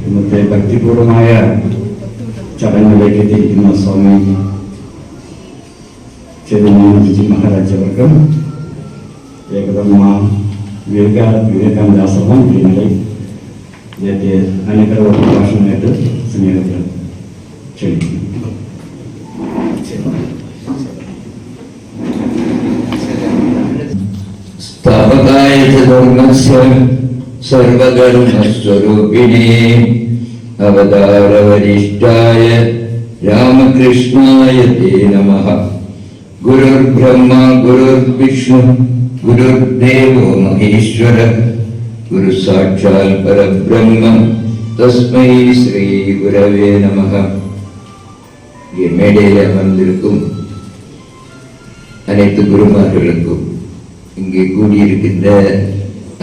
ഇന്നത്തെ ഭക്തിപൂർവമായ ചടങ്ങിലേക്ക് എത്തിയിരിക്കുന്ന സ്വാമി ചൈതന്യജി മഹാരാജ് അവർക്കും ഏകദമ്മ വിവേകാനന്ദാശ്രമം ഇന്നലെ ഇദ്ദേഹത്തെ അനുഗ്രഹ പ്രഭാഷണമായിട്ട് സ്നേഹത്തിൽ ക്ഷണിക്കുന്നു. സ്ഥാപകായ ധർമ്മസ്യ സർവധർമ്മസ്വരൂപിണേ അവതാരവരിഷ്ഠായ രാമകൃഷ്ണായ തേ നമഃ. ഗുരുർബ്രഹ്മ ഗുരുർവിഷ്ണു ഗുരുർദേവോ മഹേശ്വര ഗുരു സാക്ഷാൽ പരബ്രഹ്മ തസ്മൈ ശ്രീ ഗുരവേ നമഃ. மேடையில் அமர்ந்திருக்கும் அனைத்து குருமார்களுக்கும் இங்கே கூடியிருக்கின்ற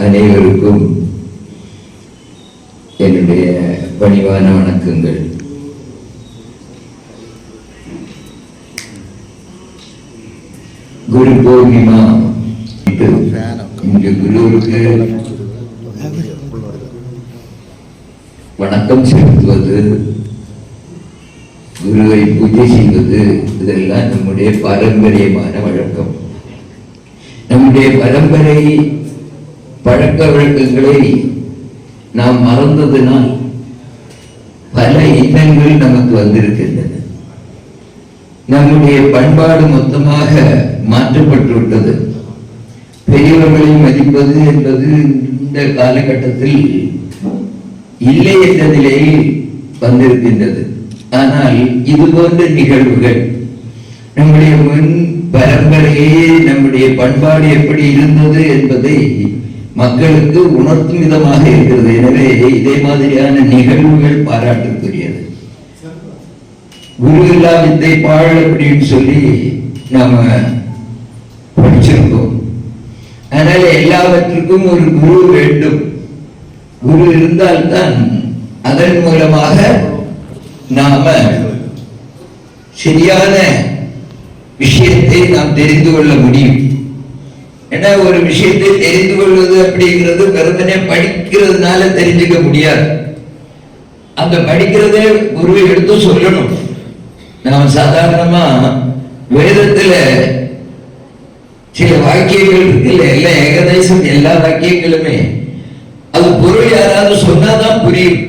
அனைவருக்கும் என்னுடைய பணிவான வணக்கங்கள். குரு பூர்ணிமா இன்று குருவுக்கு வணக்கம் செலுத்துவது, குருவை பூஜை செய்வது இதெல்லாம் நம்முடைய பாரம்பரியமான வழக்கம். நம்முடைய பரம்பரை பழக்க வழக்கங்களை நாம் மறந்ததினால் பல இன்னல்கள் நமக்கு வந்திருக்கின்றன. நம்முடைய பண்பாடு மொத்தமாக மாற்றப்பட்டுவிட்டது. பெரியவர்களை மதிப்பது என்பது இந்த காலகட்டத்தில் இல்லை என்ற நிலையில் வந்திருக்கின்றது. ஆனால் இது போன்ற நிகழ்வுகள் நம்முடைய முன் பரம்பரையே நம்முடைய பண்பாடு எப்படி இருந்தது என்பதை மக்களுக்கு உணர்த்தும் விதமாக இருக்கிறது. எனவே இதே மாதிரியான நிகழ்வுகள் பாராட்டுக்குரியது. குரு இல்லா வித்தை பாழ் அப்படின்னு சொல்லி நாம படிச்சிருக்கோம். அதனால எல்லாவற்றுக்கும் ஒரு குரு வேண்டும். குரு இருந்தால்தான் அதன் மூலமாக நாம சரியான விஷயத்தை நாம் தெரிந்து கொள்ள முடியும். ஏன்னா ஒரு விஷயத்தை தெரிந்து கொள்வது அப்படிங்கிறது வெறுமனே படிக்கிறதுனால தெரிஞ்சுக்க முடியாது. அந்த படிக்கிறதே குரு எடுத்து சொல்லணும். நாம் சாதாரணமா வேதத்துல சில வாக்கியங்கள் இருக்குல்ல, எல்லாம் ஏகதேசம் எல்லா வாக்கியங்களுமே அது பொருள் யாராவது சொன்னாதான் புரியும்,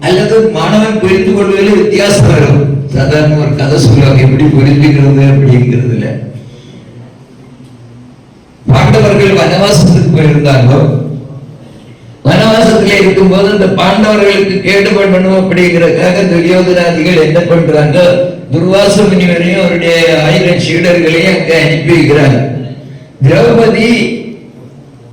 அல்லது மாணவன் புரிந்து கொள்வதில் வித்தியாசம் வரும். சாதாரண ஒரு கதை சொல்லுவாங்க, எப்படி புரிஞ்சுக்கிறது அப்படிங்கிறதுல. பாண்டவர்கள் வனவாசத்துக்கு போயிருந்தாங்க. வனவாசத்துல இருக்கும்போது அந்த பாண்டவர்களுக்கு கேடு பண்ணணும் அப்படிங்கிறதுக்காக துரியோதனாதிகள் என்ன பண்றாங்க, துர்வாச முனிவரையும் அவருடைய 1000 சீடர்களையும் அங்க அனுப்பி வைக்கிறாங்க. திரௌபதி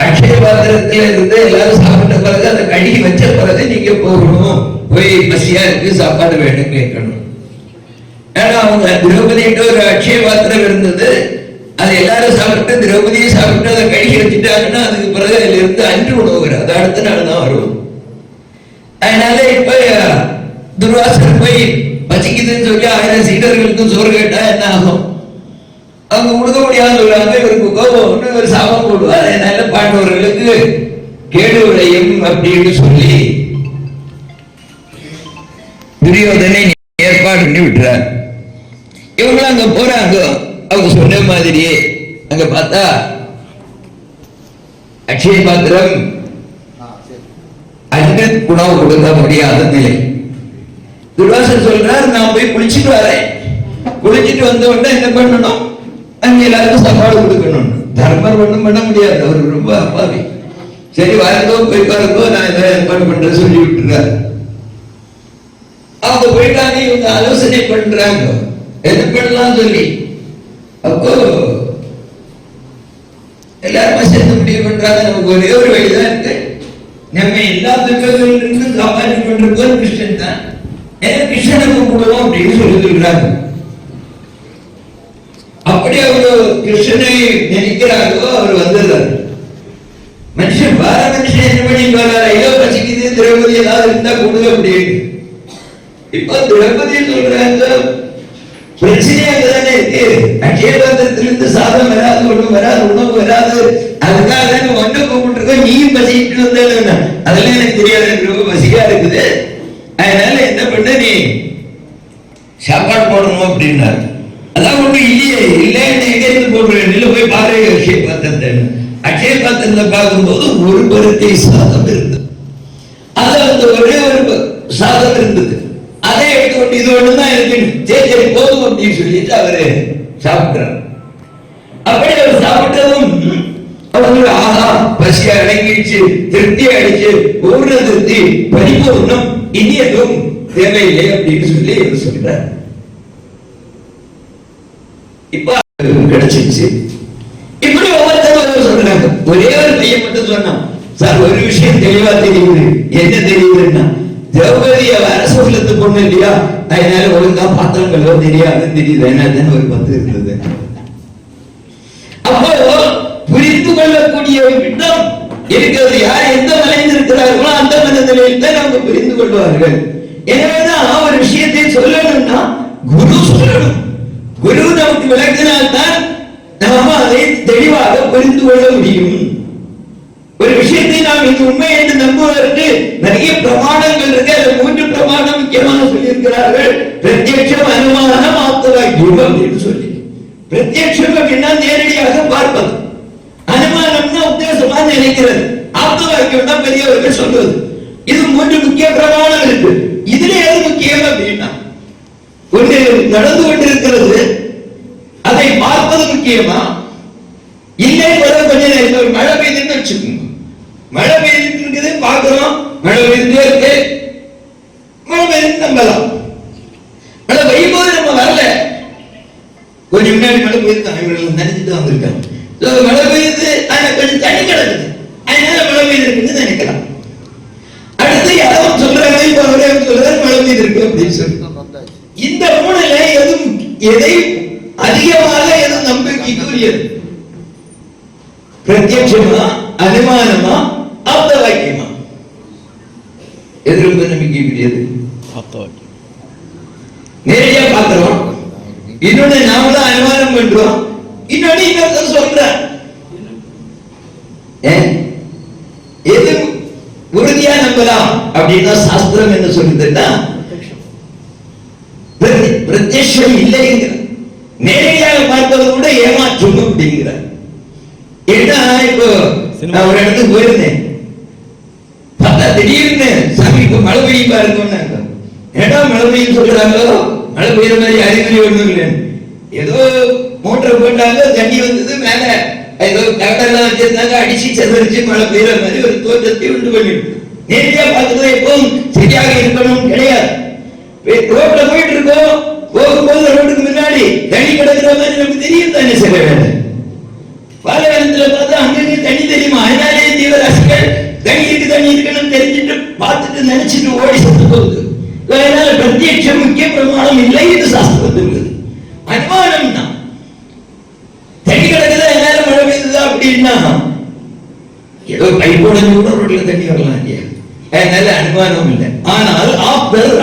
அக்ஷய பாத்திரத்துல இருந்து எல்லாரும் சாப்பிட்ட பிறகு அந்த கழுகி வச்ச பிறகு நீங்க போகணும், போய் பசியா இருக்கு சாப்பாடு வேணும் கேட்கணும். ஏன்னா அவங்க திரௌபதிட்டு ஒரு அக்ஷய பாத்திரம் இருந்தது, அது எல்லாரும் சாப்பிட்டு திரௌபதியை சாப்பிட்டு அதை கழுகி வச்சுட்டாங்கன்னா அதுக்கு பிறகு அதுல இருந்து அன்று உணவுகிறார், அது அடுத்த நாள் தான் வரும். அதனால இப்ப துர்வாசர் போய் பசிக்குதுன்னு சொல்லி 1000 சீடர்களுக்கும் சோறு கேட்டா என்ன ஆகும்? அவங்க உடுக்க முடியாதுன்னு சொல்றாங்க. இவருக்கு கோபம், இவர் சாபம் போடுவார். அதனால பாண்டவர்களுக்கு கேடு விளையும் அப்படின்னு சொல்லி துரியோதனை ஏற்பாடு பண்ணி விட்டுறார். இவங்களும் அங்க போறாங்க. அவங்க சொன்ன மாதிரியே அங்க பார்த்தா அக்ஷய பாத்திரம் அங்க உணவு கொடுக்க முடியாத நிலை. துர்வாசர் சொல்றார், நான் போய் குளிச்சுட்டு வரேன், குளிச்சுட்டு வந்த உடனே என்ன பண்ணணும், அங்க எல்லாருக்கும் சாப்பாடு கொடுக்கணும். தர்மர் ஒண்ணும் பண்ண முடியாது, அவர் ரொம்ப அப்பாவி. சரி வரதோ போய் வரதோ, நான் இதை ஏற்பாடு பண்றேன் சொல்லி விட்டுறாரு. அவங்க போயிட்டாங்க, இவங்க ஆலோசனை பண்றாங்க என்ன பண்ணலாம் சொல்லி. அப்போ எல்லாருமே சேர்ந்து முடிவு பண்றாங்க, நமக்கு ஒரே ஒரு வழிதான் இருக்கு, நம்ம எல்லா துக்கங்களிலிருந்து காப்பாற்றி கொண்டிருப்போம் கிருஷ்ணன் தான், கிருஷ்ணனை கூப்பிடுவோம் அப்படின்னு சொல்லி சொல்றாங்க. அப்படி அவர் கிருஷ்ணனை நினைக்கிறாரோ அவர் வந்துடுறாரு. மனுஷன் பார மனுஷன் என்ன பண்ணி வர்றாரு, ஐயோ பசிக்குது, திரௌபதி ஏதாவது இருந்தா கொடுங்க அப்படின்னு. இப்ப திரௌபதி சொல்றாங்க, பிரச்சனை அங்கதானே இருக்கு, அக்ஷயபாத்திரத்திலிருந்து சாதம் வராது, ஒண்ணும் வராது, உணவு வராது, அதுக்காக ஒண்ணு கூப்பிட்டுருக்கோம், நீயும் பசிக்கிட்டு வந்தா அதெல்லாம் எனக்கு தெரியாது, எனக்கு ரொம்ப பசிக்கா இருக்குது, அதனால என்ன பண்ண நீ சாப்பாடு போடணும் அப்படின்னாரு. அதான் ஒண்ணு இல்லையே, இல்லைன்னு எங்க இருந்து போடுறேன், இல்ல போய் பாரு அக்ஷய பாத்திரத்தை. அக்ஷய பாத்திரத்தை பார்க்கும்போது ஒரு பருத்தி சாதம் இருந்தது, அது அந்த ஒரே ஒரு சாதம் இருந்தது, அதை எடுத்துக்கொண்டு இது ஒண்ணுதான் இருக்கு, சரி போதும் அப்படின்னு சொல்லிட்டு அவரு சாப்பிட்டார். அப்படி அவர் சாப்பிட்டதும் அவங்களுக்கு ஆஹா பசி அடங்கிடுச்சு, திருப்தி அடிச்சு, பூர்ண திருப்தி, பரிபூர்ணம், இனி எதுவும் தேவையில்லை அப்படின்னு சொல்லி அவர் சொல்றார். இப்ப கிடைச்சிருச்சு. இப்படி ஒவ்வொருத்தரும் சொல்றாங்க. ஒரே ஒரு பையன் மட்டும் சொன்னான், சார் ஒரு விஷயம் தெளிவா தெரியுது. என்ன தெரியுதுன்னா, திரௌபதி அரசு இல்லத்து பொண்ணு இல்லையா, அதனால ஒழுங்கா பாத்திரங்களோ தெரியாதுன்னு தெரியுது. என்ன ஒரு 10 இருந்தது. அப்போ புரிந்து கொள்ளக்கூடிய விட்டம் இருக்கிறது. யார் எந்த மலையில் இருக்கிறார்களோ அந்த மனநிலையில் தான் அவங்க புரிந்து கொள்வார்கள். எனவேதான் ஒரு விஷயத்தை சொல்லணும்னா குரு சொல்லணும். குரு நமக்கு விளக்கினால்தான் நாம அதை தெளிவாக புரிந்து கொள்ள முடியும். ஒரு விஷயத்தை நாம் இது உண்மை என்று நம்புவதற்கு நிறைய பிரமாணங்கள் இருக்கு. அதில் 3 பிரமாணம் முக்கியமாக சொல்லியிருக்கிறார்கள். பிரத்யட்சம், அனுமானம், ஆப்தவாக்கியம் அப்படின்னு சொல்லி. பிரத்யட்சம் அப்படின்னா நேரடியாக பார்ப்பது, அனுமானம்னா உத்தேசமா நினைக்கிறது, ஆப்தவாக்கியம் தான் பெரியவர்கள் சொல்வது. இது 3 முக்கிய பிரமாணம் இருக்கு. இதுல எது முக்கியம் அப்படின்னா, ஒன்று நடந்து கொண்டிருக்கிறது, அதை பார்ப்பது முக்கியமா, இல்லை கொஞ்ச நேரம் ஒரு மழை பெய்துன்னு வச்சுக்கோங்க, மழை பெய்துட்டு இருக்குது பார்க்கிறோம், மழை பெய்துட்டே இருக்கு, மழை பெய்து நம்பலாம். மழை பெய்யும் போது நம்ம வரல, கொஞ்சம் முன்னாடி மழை பெய்து இவர்கள் நினைச்சிட்டு வந்திருக்காங்க, மழை பெய்யுது, கொஞ்சம் தண்ணி கிடக்குது, அதனால மழை பெய்து இருக்குன்னு நினைக்கலாம். அடுத்து யாரும் சொல்றாங்க, இப்ப அவரே சொல்றாரு மழை பெய்து இருக்கு அப்படின்னு சொல்லி. இந்த 3ல எதை அதிகமாக எது நம்பிக்கைக்குரியது? பிரத்யட்சமா, அனுமானமா, ஆப்தவாக்கியமா? எது ரொம்ப நம்பிக்கைக்குரியது? நேரடியா பார்க்கிறோம், இன்னொன்னு நாமளும் அனுமானம் பண்றோம், இன்னொன்னு இன்னொருத்தர் சொல்றார். எது உறுதியா நம்பலாம் அப்படின்னா சாஸ்திரம் என்ன சொல்லுதுன்னா, பிரத்யட்சம் இல்லைங்கிற, நேரடியாக பார்ப்பது கூட ஏமாற்றும் அப்படிங்கிறார். ஏன்னா இப்போ நான் ஒரு இடத்துக்கு போயிருந்தேன், பார்த்தா திடீர்னு சாமி இப்ப மழை பெய்யும் பாருங்க, ஏடா மழை பெய்யும் சொல்றாங்களோ, மழை பெய்யுற மாதிரி அறிகுறி ஒண்ணும் இல்லை, ஏதோ மோட்டர் போட்டாங்க, தண்ணி வந்தது, மேல ஏதோ கரெக்டெல்லாம் வச்சிருந்தாங்க, அடிச்சு செதறிச்சு மழை பெய்யுற மாதிரி ஒரு தோற்றத்தை உண்டு பண்ணிருக்கு. நேரடியா பார்க்கறது எப்பவும் சரியாக இருக்கணும் கிடையாது. ரோட்ல போயிட்டு இருக்கோம், போகும்போது ரோட்டுக்கு முன்னாடி தண்ணி கிடக்குற மாதிரி நமக்கு தெரியும் தானே சில வேலை. பாலைவனத்துல பார்த்தா அங்கங்க தண்ணி தெரியுமா, அதனாலே ஜீவராசிகள் தண்ணி இருக்குன்னு தெரிஞ்சுட்டு பார்த்துட்டு நினைச்சிட்டு ஓடி செத்து போகுது. அதனால பிரத்யட்சம் முக்கிய பிரமாணம் இல்லை, இது சாஸ்திரத்துக்கு. அனுமானம் தான், தண்ணி கிடக்குதா என்னால மழை பெய்யுதா அப்படின்னா ஏதோ பைப் உடஞ்சு கூட ரோட்ல தண்ணி வரலாம் இல்லையா, அதனால அனுமானம் இல்லை. ஆனால்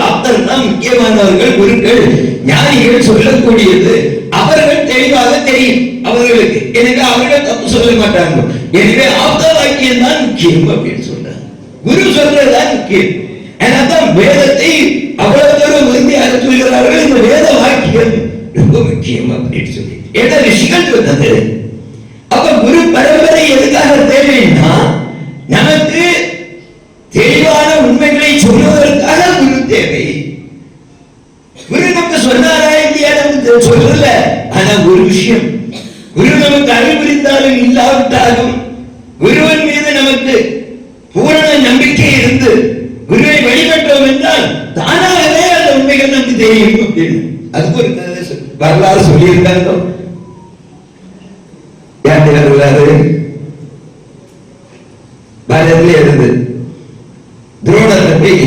ஆப்தர்னா முக்கியமானவர்கள், குருக்கள், ஞானிகள் சொல்லக்கூடியது அவர்கள் தெளிவாக தெரியும் அவர்களுக்கு. எனவே அவர்கள் தப்பு சொல்ல மாட்டாங்க. எனவே ஆப்த வாக்கியம் தான் முக்கியம் அப்படின்னு சொல்றாங்க. குரு சொல்றதுதான் முக்கியம். ஏன்னாதான் வேதத்தை அவ்வளவு தூரம் உறுதியாக சொல்கிறார்கள். இந்த வேத வாக்கியம் ரொம்ப முக்கியம் அப்படின்னு சொல்லி. ஏன்னா ரிஷிகள் சொன்னது. அப்ப குரு பரம்பரை பரம்பரை எதுக்காக தேவைன்னா நமக்கு தெளிவான உண்மைகளை சொல்வதற்காக குரு தேவை. குரு நமக்கு சொன்னாரா இல்லையா நமக்கு சொல்லல. ஆனா ஒரு விஷயம், குரு நமக்கு அறிவுறுத்தாலும் இல்லாவிட்டாலும் குருவின் மீது நமக்கு பூரண நம்பிக்கை இருந்து குருவை வழிபட்டோம் என்றால் தானாகவே அந்த உண்மைகள் நமக்கு தெரியும் அப்படின்னு அதுக்கு ஒரு வரலாறு சொல்லியிருக்காங்க. வரலாறு பாரதிலே இருந்து துரோணர் போய்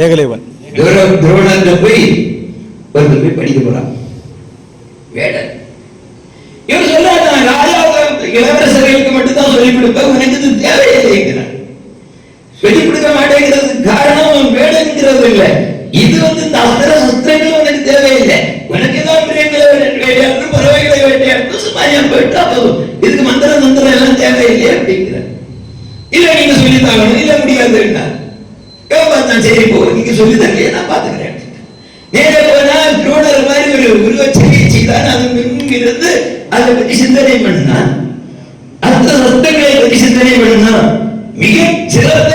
ஏகலைவன் துரோணர் போய் படிக்க போறான். வேடன் இவர் சொல்றாங்க, ராஜா இளவரசர்களுக்கு மட்டும்தான் சொல்லிக் கொடுப்பேன், உனக்கு இது தேவையில்லைங்கிறார். சொல்லிக் கொடுக்க மாட்டேங்கிறது காரணம் அவன் வேடங்கிறது இல்லை. இது இந்த அஸ்திர சஸ்திரங்கள் உனக்கு தேவையில்லை. உனக்கு ஏதாவது பிரியங்களை வேட்டையாடு, பறவைகளை வேட்டையாடு, சுமாரியம் போயிட்டா போதும். இதுக்கு மந்திர தந்திரம் எல்லாம் தேவையில்லை அப்படிங்கிறார். இல்ல நீங்க சொல்லித்தாங்கணும். இல்ல முடியாது. சரி போ, நீங்க சொல்லி தரலையே, நான் பாத்துக்கிறேன். நேர போனா துரோணர் மாதிரி ஒரு உருவச்செய்தி செய்தான். அது இருந்து அதை பற்றி சிந்தனை பண்ணா, அந்த சத்தங்களை பற்றி சிந்தனை பண்ணா மிக சிறந்த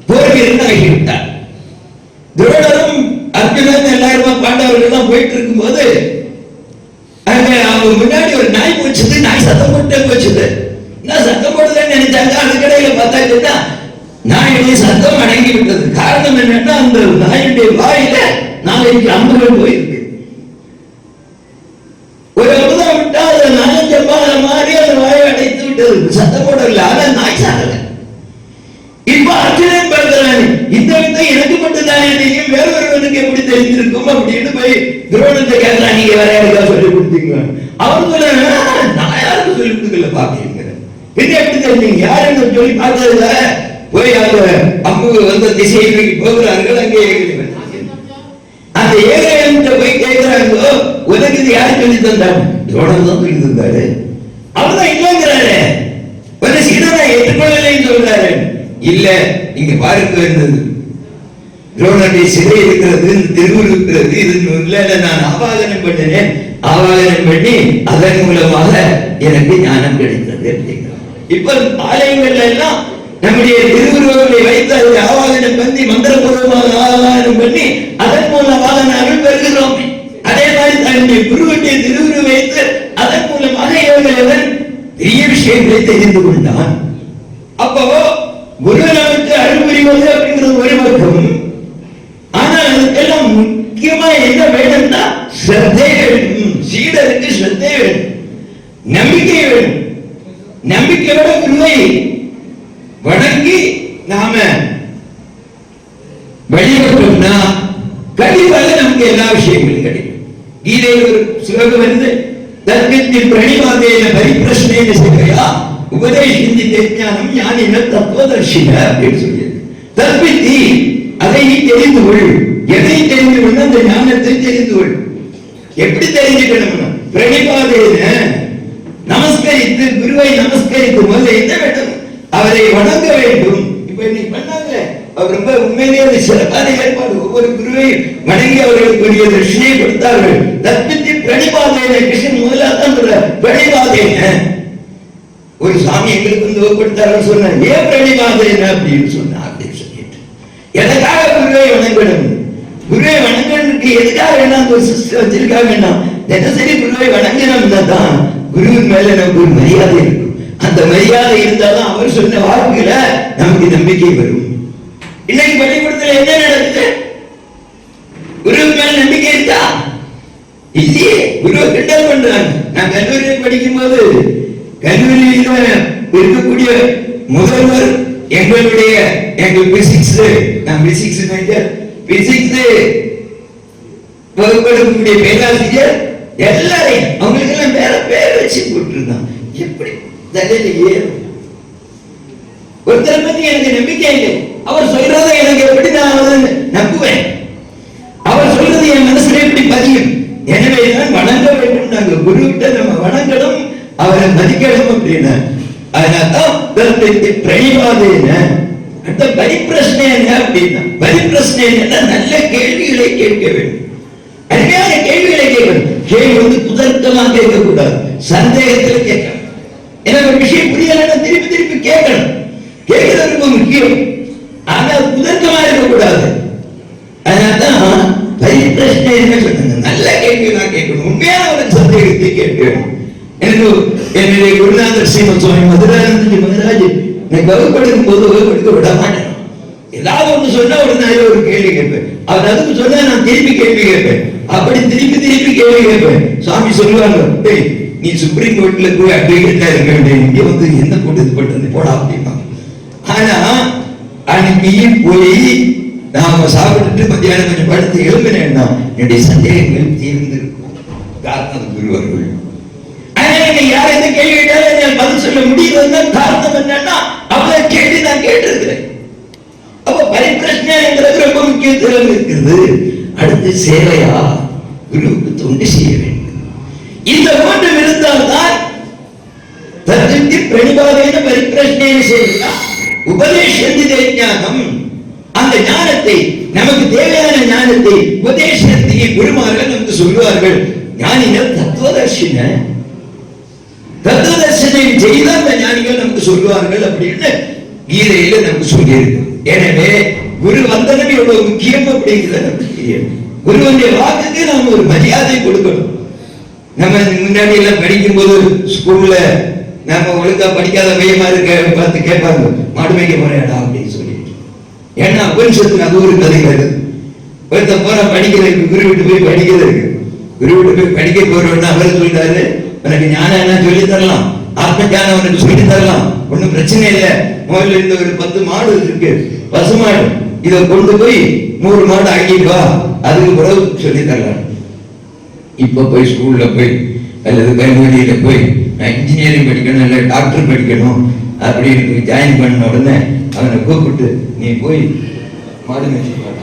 போர் வீரன் ஆகிவிட்டார். துரோணரும் அர்ஜுனன் எல்லாருமா பாண்டவர்கள் எல்லாம் போயிட்டு இருக்கும் போது அங்க அவங்க முன்னாடி ஒரு நாய் போச்சுது. நாய் சத்தம் போட்டு போச்சுது. நான் சத்தம் போடுதுன்னு நினைச்சாங்க. அந்த கடையில பார்த்தா நாயுடைய சத்தம் அடங்கி விட்டது. காரணம் என்னன்னா அந்த நாயுடைய வாயில 4 அம்புகள் போயிருக்கு. ஒரு அம்புதான் விட்டா அதை 4 அம்பால மாறி அந்த வாயை அடைத்து விட்டது. சத்தம் போடல. ஆனா நாய் சாகல. இப்ப அர்ஜுனன் பார்க்கிறான், இந்த வித்தை எனக்கு மட்டும் தானே தெரியும், வேறொருவனுக்கு எப்படி தெரிஞ்சிருக்கும் அப்படின்னு போய் துரோணத்தை கேட்கிறான், நீங்க வேற யாருக்கா சொல்லி கொடுத்தீங்க? அவன் சொல்ல, நான் யாருக்கும் சொல்லி கொடுக்கல பாப்பீங்க. பின்ன எப்படி தெரிஞ்சீங்க? யாருன்னு சொல்லி பார்த்ததுல போய் அந்த அம்பு வந்த திசையை நோக்கி போகிறார்கள். அங்கே அந்த ஏகலைவன் போய் கேட்கிறாங்க, உனக்கு இது யார் சொல்லி தந்தாங்க? துரோணன் தான் சொல்லி தந்தாரு. அவர்தான் இல்லைங்கிறாரு. ஒரு சீடனை ஏற்றுக்கொள்ளலைன்னு சொல்றாரு. இல்ல, இங்க பாருங்க, இருந்தது துரோணனுடைய சிலை இருக்கிறது, திருவுரு இருக்கிறது, இது நான் ஆவாகனம் பண்ணினேன். ஆவாகனம் பண்ணி அதன் மூலமாக எனக்கு ஞானம் கிடைத்தது அப்படிங்கிறார். இப்ப ஆலயங்கள்ல எல்லாம் நம்முடைய திருவுருவங்களை வைத்து அதை ஆவாகனம் பண்ணி மந்திரபூர்வமாக ஆவாகனம் பண்ணி அதன் மூலமாக நாங்கள் பெறுகிறோம். அதே மாதிரி தன்னுடைய குருவுடைய திருவுரு வைத்து அதன் மூலமாக இவர்கள் பெரிய விஷயங்களை தெரிந்து கொண்டான். அப்போ குரு நமக்கு அருள் புரிவது அப்படிங்கிறது ஒரு பக்கம். ஆனால் அதுக்கெல்லாம் முக்கியமா என்ன வேணும்னா ஸ்ரத்தை வேணும். சீடருக்கு ஸ்ரத்தை வேணும், நம்பிக்கை வேணும். நம்பிக்கையோட குருவை வணங்கி நாம வழிபட்டோம்னா கண்டிப்பாக நமக்கு எல்லா விஷயங்களும் கிடைக்கும். கீதையில் ஒரு ஸ்லோகம் வருது, தர்க்கத்தில் பிரணிவாதேன பரிப்பிரஷ்னேன சேவையா உபதேசிந்தி தேஜானம் ஞானின தத்துவதர்ஷின அப்படின்னு சொல்லியது. தற்பித்தி, அதை நீ தெரிந்து கொள். எதை தெரிந்து கொள்ள? அந்த ஞானத்தை தெரிந்து கொள். எப்படி தெரிஞ்சுக்கணும்னா பிரணிபாதேன நமஸ்கரித்து, குருவை நமஸ்கரித்து முதல்ல என்ன வேண்டும்? அவரை வணங்க வேண்டும். இப்ப இன்னைக்கு பண்ணாங்க, அவர் ரொம்ப உண்மையிலேயே சிறப்பான ஏற்பாடு. ஒவ்வொரு குருவையும் வணங்கி அவர்களுக்கு தட்சிணையை கொடுத்தார்கள். தற்பித்தி பிரணிபாதேன, கிருஷ்ணன் முதலாதான் பிரணிபாதேன. ஒரு சாமி எங்களுக்கு கொடுத்தாரு சொன்ன, ஏன் பிரணிபாதேன அப்படின்னு சொன்ன அப்படின்னு சொல்லிட்டு, எதற்காக குருவை வணங்கணும்? குருவை வணங்கணுக்கு எதுக்காக வேணாம் ஒரு சிஸ்டம் வச்சிருக்காங்கன்னா, தினசரி குருவை வணங்கினோம்னா தான் குருவின் மேல நமக்கு ஒரு மரியாதை இருக்கும். அந்த மரியாதை இருந்தாலும் அவர் சொன்ன வாக்குல நமக்கு நம்பிக்கை வரும். இன்னைக்கு பள்ளிக்கூடத்துல என்ன நடக்குது? குருவின் மேல நம்பிக்கை இருக்கா? இல்லையே. குருவை கிண்டல் பண்றாங்க. நான் கல்லூரியில் படிக்கும் போது கல்லூரியில இருக்கக்கூடிய முதல்வர் எங்கள் பிசிக்ஸ், நான் பிசிக்ஸ் மேஜர், பிசிக்ஸ் வகுப்பெடுக்கக்கூடிய பேராசிரியர் எல்லாரையும் அவங்களுக்கு எல்லாம் வேற பேர் வச்சு போட்டுருந்தான். எப்படி தலையில ஏறும்? ஒருத்தரை பத்தி எனக்கு நம்பிக்கை இல்லை. அவர் சொல்றதை எனக்கு எப்படி நான் நம்புவேன்? அவர் சொல்றது என் மனசுல எப்படி பதியும்? எனவே தான் வணங்க வேண்டும். நாங்க குருவிட்ட நம்ம வணங்கணும், அவரை மதிக்கணும் அப்படின்னா. அதனால்தான் பிரணிவாதேன. அடுத்த பரிப்பிரஷ்னை என்ன அப்படின்னா, பரிப்பிரஷ்னை என்ன? நல்ல கேள்விகளை கேட்க வேண்டும். அருமையான கேள்விகளை கேட்கணும். கேள்வி குதர்க்கமா கேட்கக்கூடாது. சந்தேகத்தில் கேட்கணும். எனக்கு ஒரு விஷயம் புரியலன்னா திருப்பி திருப்பி கேட்கணும். கேட்கிறது ரொம்ப முக்கியம். ஆனால் குதர்க்கமா இருக்கக்கூடாது. அதனால்தான் பரிப்பிரச்சனை என்ன சொன்னாங்க, நல்ல கேள்வி தான் கேட்கணும், உண்மையான ஒரு சந்தேகத்தை கேட்கணும். எனக்கு என்னுடைய குருநாதர் ஸ்ரீமத் சுவாமி மதுரானந்தஜி மகராஜ் எனக்கு வகுப்படுக்கும் போது வகுப்படுக்க விட மாட்டேன். ஏதாவது ஒண்ணு சொன்னா உடனே ஒரு கேள்வி கேட்பேன். அவர் அதுக்கு சொன்னா நான் திருப்பி கேள்வி கேட்பேன். அப்படி திருப்பி திருப்பி கேள்வி கேட்பேன். சுவாமி சொல்லுவாங்க, நீ சுப்ரீம் கோர்ட்ல போய் அட்வொகேட்டா இருக்க வேண்டிய, இங்க வந்து என்ன போட்டு இது பண்றது போடா அப்படின்னா. ஆனா அன்னைக்கு போய் நாம சாப்பிட்டுட்டு மத்தியானம் கொஞ்சம் படுத்து எழுப்பினேன்னா என்னுடைய சந்தேகங்கள் தீர்ந்திருக்கும். காரணம் குருவர்கள். யார் எந்த கேள்வி கேட்டாலும் பதில் சொல்ல முடியுதுன்னா காரணம் என்னன்னா அவளை கேள்வி நான் கேட்டிருக்கிறேன். அப்ப பரிப்பிரச்சனைங்கிறது ரொம்ப முக்கியத்துவம் இருக்கிறது. அடுத்து சேவையா, குருவுக்கு தொண்டு செய்ய வேண்டும். இந்த மூன்றும் இருந்தால்தான் தர்ஜித்தி பிரணிபாதேன பரிப்பிரச்சனையை செய்வதா உபதேசந்தி ஞானம். அந்த ஞானத்தை, நமக்கு தேவையான ஞானத்தை உபதேசத்தை குருமார்கள் நமக்கு சொல்லுவார்கள். ஞானிகள் தத்துவதர்ஷின, தத்துவதர்ஷனை செய்த அந்த ஞானிகள் நமக்கு சொல்லுவார்கள் அப்படின்னு கீதையில நமக்கு சொல்லியிருக்கு. எனவே குரு வந்தனம் எவ்வளவு முக்கியம் அப்படிங்கிறத நமக்கு தெரியும். குருவனுடைய வாக்குக்கு நாம் ஒரு மரியாதை கொடுக்கணும். நம்ம முன்னாடி எல்லாம் படிக்கும் போது ஸ்கூல்ல நம்ம ஒழுங்கா படிக்காத பையமா இருக்க பார்த்து கேட்பாங்க, மாடு மேய்க்க போறேடா அப்படின்னு சொல்லிட்டு. ஏன்னா உபனிஷத்துக்கு அது ஒரு கதை வருது. ஒருத்த போற படிக்கிறதுக்கு, குரு விட்டு போய் படிக்கிறதுக்கு, குரு விட்டு போய் படிக்க போறோம்னா அவர் சொல்றாரு, உனக்கு ஞானம் என்ன சொல்லி தரலாம், ஆத்ம ஞானம் உனக்கு சொல்லி தரலாம், ஒன்னும் பிரச்சனை இல்லை. முதல்ல இந்த ஒரு 10 மாடு இருக்கு, பசுமாடு, இதை கொண்டு போய் 100 மாடு ஆக்கிட்டு வா, அதுக்கு பிறகு சொல்லி தரலாம். இப்ப போய் ஸ்கூல்ல போய் அல்லது கல்லூரியில போய் நான் இன்ஜினியரிங் படிக்கணும் இல்லை டாக்டர் படிக்கணும் அப்படின்னு ஜாயின் பண்ண உடனே அவனை கூப்பிட்டு நீ போய் மாடு மேய்ச்சி பாட,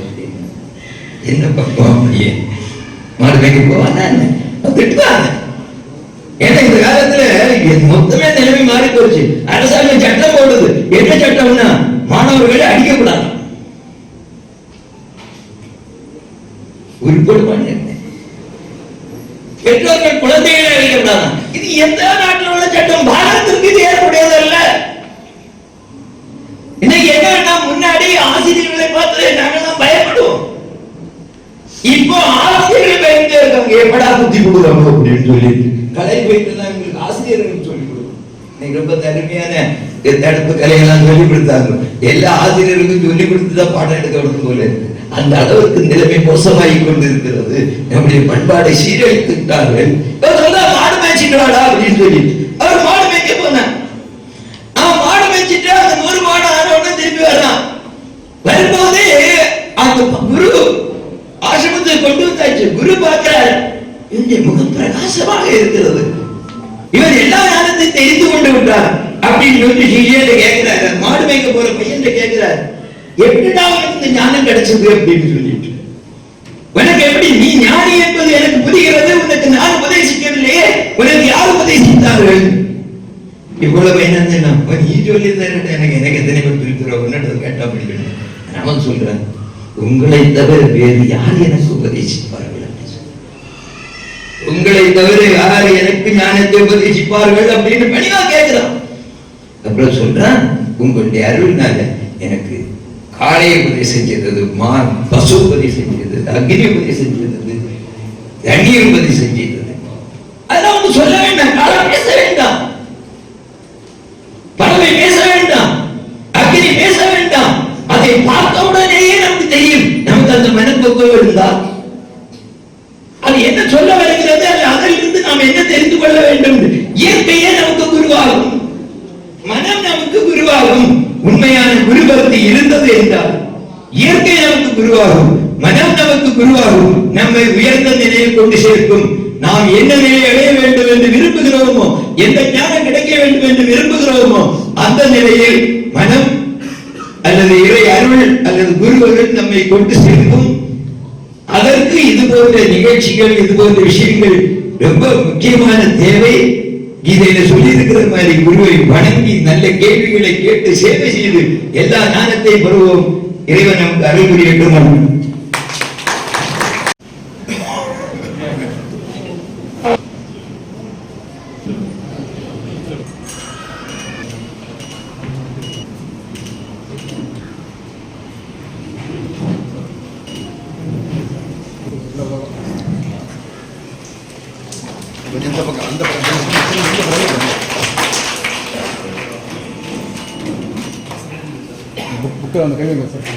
என்ன பக்கம் அப்படியே மாடு மேய்க்க போவானா திட்டுவாங்க. ஏன்னா இந்த காலத்துல மொத்தமே நிலைமை மாறி போச்சு. அரசாங்கம் சட்டம் போடுது. என்ன சட்டம்னா மாணவர்களை அடிக்கக்கூடாது, உருப்படுவாங்க. பெற்றோர்கள் குழந்தைகளை அடிக்கக்கூடாது. இது எந்த நாட்டில் உள்ள சட்டம்? பாரதத்திற்கு இது ஏற்புடையதல்ல. இன்னைக்கு என்ன, முன்னாடி ஆசிரியர்களை பார்த்து நாங்கெல்லாம் பயப்படுவோம். இப்போ ஆசிரியர்கள் பயந்து இருக்காங்க, எப்படா புத்தி கொடுக்காங்க அப்படின்னு சொல்லி கலை போயிட்டு தான் எங்களுக்கு ஆசிரியர்கள் சொல்லிக் கொடுக்கும். நீங்க ரொம்ப தனிமையான தடுப்பு கலையெல்லாம் சொல்லிக் கொடுத்தாங்க. எல்லா ஆசிரியர்களுக்கும் சொல்லிக் கொடுத்துதான் பாடம் எடுக்க விடும் போல அந்த அளவுக்கு நிலைமை மோசமாகி கொண்டு இருக்கிறது. நம்முடைய பண்பாடை சீரழித்துட்டார்கள். மாடு மேய்ச்சிட்டு வாடா அப்படின்னு சொல்லி அவர் மாடு மேய்க்க போனான். அவன் மாடு மேய்ச்சிட்டு அந்த 100 மாடு ஆனவுடனே திருப்பி வர்றான். வரும்போது அந்த குரு ஆசிரமத்தை கொண்டு வந்தாச்சு. குரு பார்க்கிறார், இந்த முகம் பிரகாசமாக இருக்கிறது, இவர் எல்லா ஞானத்தை தெரிந்து கொண்டு விட்டார் அப்படின்னு சொல்லி கேட்கிறார். மாடு மேய்க்க போற பையன் கேட்கிறார், எப்படிடா உனக்கு இந்த ஞானம் கிடைச்சது அப்படின்னு சொல்லிட்டு. உனக்கு எப்படி, நீ ஞானி என்பது எனக்கு புரிகிறது, உனக்கு நான் உபதேசிக்கவில்லையே, உனக்கு யார் உபதேசித்தார்கள்? இவ்வளவு என்ன நீ சொல்லி எனக்கு எத்தனை பேர் பிரிக்கிறோம் கேட்டா படிக்கணும். அவன் சொல்றான், உங்களை தவிர வேறு யார் எனக்கு உபதேசிப்பார்கள்? உங்களை தவிர யார் எனக்கு ஞானத்தை உபதேசிப்பார்கள் அப்படின்னு பணிவா கேட்கிறான். அப்புறம் சொல்றான், உங்களுடைய அருள்னால எனக்கு காளை உபதேசம் செய்தது, பசு உபதேசம் செய்தது, அக்னி உபதேசம் செய்தது, தண்ணீர் உபதேசம் செய்தது. அதெல்லாம் ஒன்று சொல்ல வேண்டாம், காலம் பேச வேண்டாம், பறவை பேச வேண்டாம், அக்னி பேச வேண்டாம். அதை பார்த்தவுடனேயே நமக்கு தெரியும். நமக்கு அந்த மனப்பக்குவம் இருந்தால் அது என்ன சொல்ல வருகிறது, அதிலிருந்து நாம் என்ன தெரிந்து கொள்ள வேண்டும். இயற்கையே நமக்கு குருவாகும், மனம் நமக்கு குருவாகும். உண்மையான குருபக்தி இருந்தது என்றால் இயற்கை நமக்கு குருவாகும், மனம் நமக்கு குருவாகும், நம்மை உயர்ந்த நிலையில் கொண்டு சேர்க்கும். நாம் என்ன நிலையை அடைய வேண்டும் என்று விரும்புகிறோமோ, எந்த ஞானம் கிடைக்க வேண்டும் என்று விரும்புகிறோமோ, அந்த நிலையில் மனம் அல்லது இறை அருள் அல்லது குருவர்கள் நம்மை கொண்டு சேர்க்கும். அதற்கு இது போன்ற நிகழ்ச்சிகள், இது போன்ற விஷயங்கள் ரொம்ப முக்கியமான தேவை. கீதையில சொல்லி இருக்கிற மாதிரி குருவை வணங்கி நல்ல கேள்விகளை கேட்டு சேவை செய்து எல்லா ஞானத்தை பெறுவோம். இறைவன் நமக்கு அருள் புரியட்டும். புக்கு அந்த கை வைங்க சார்.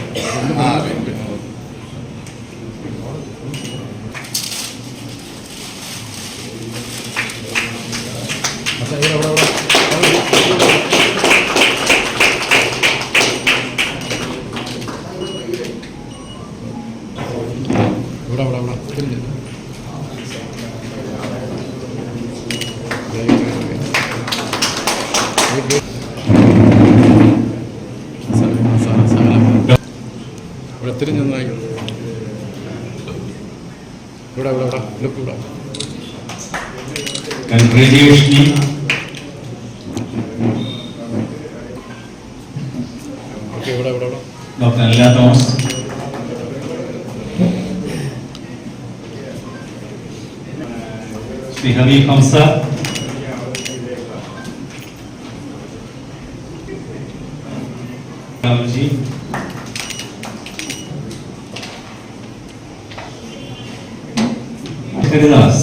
விடா தெரிஞ்சது. தெரிஞ்சு விடா லுக் விடா. Congratulations. ഓക്കെ വിടാ. Dr. Anila Thomas. Sri Habib Hamza. Rahulji. Haridas.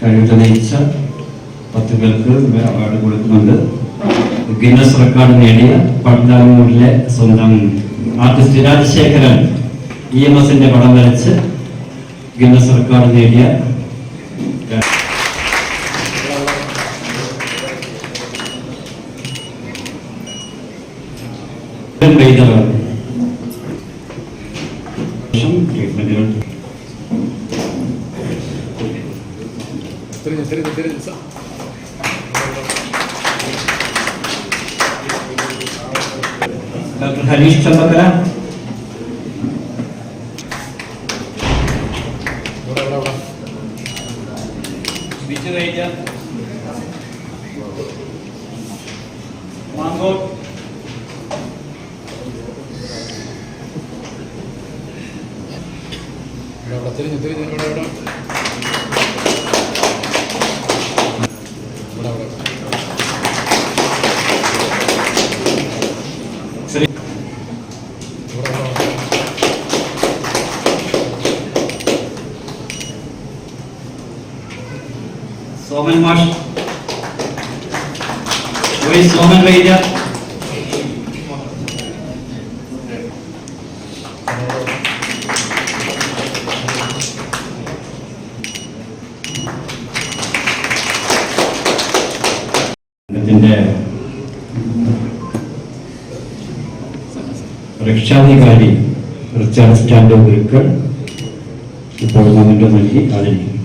കഴിവ് തെളിയിച്ച 10 പേർക്ക് അവാർഡ് കൊടുക്കുന്നുണ്ട്. ഗിന്നസ് റെക്കോർഡ് നേടിയ പട്ടാമ്പൂരിലെ സ്വന്തം ആർട്ടിസ്റ്റ് രാജശേഖരൻ EMSന്റെ പടം വരച്ച് ഗിന്നസ് റെക്കോർഡ് നേടിയ ട്രീറ്റ്മെന്റുകൾ தெரிஞ்சு sir. Doctor Harish Champakkara. Mangoldt. தெரிஞ்சு സോമൻ മാഷ്. സോമൻ വൈദ്യ. ഇതിന്റെ രക്ഷാധികാരി റിച്ചാർഡ് സ്റ്റാൻഡോ ഗുരുക്കൾ ഇപ്പോൾ മൊമെന്റ് നൽകി ആദരിക്കും.